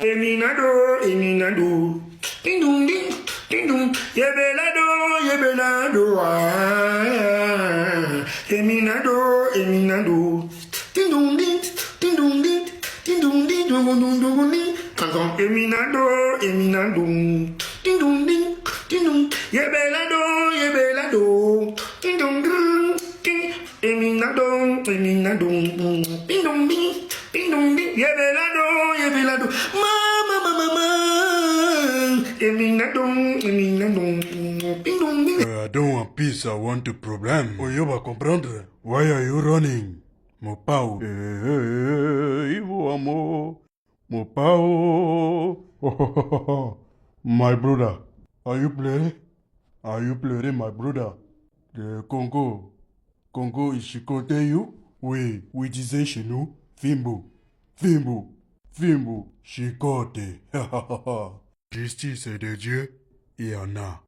Eliminado, eliminado. Ding dong ding, ding dong. Yebelado, ah. Eliminado, eliminado. Ding dong ding, ding dong ding, ding dong ding, dong dong dong ding. Cancan, eliminado, eliminado. Ding dong ding, ding dong. Yebelado. Ding dong ding, ding. Eliminado, eliminado. Ding dong ding. Ding dong ding, yebelado, mama, eliminado, ding dong ding. I don't want peace, I want a problem. Oyo va comprendre. Why are you running? Mon pao. Ivo amo. Mon pao. My brother. Are you playing? Are you playing, my brother? The Congo. Congo is chicote you? Oui, disait chez nous. Fimbo, chicote. Justice de Dieu, il y en a.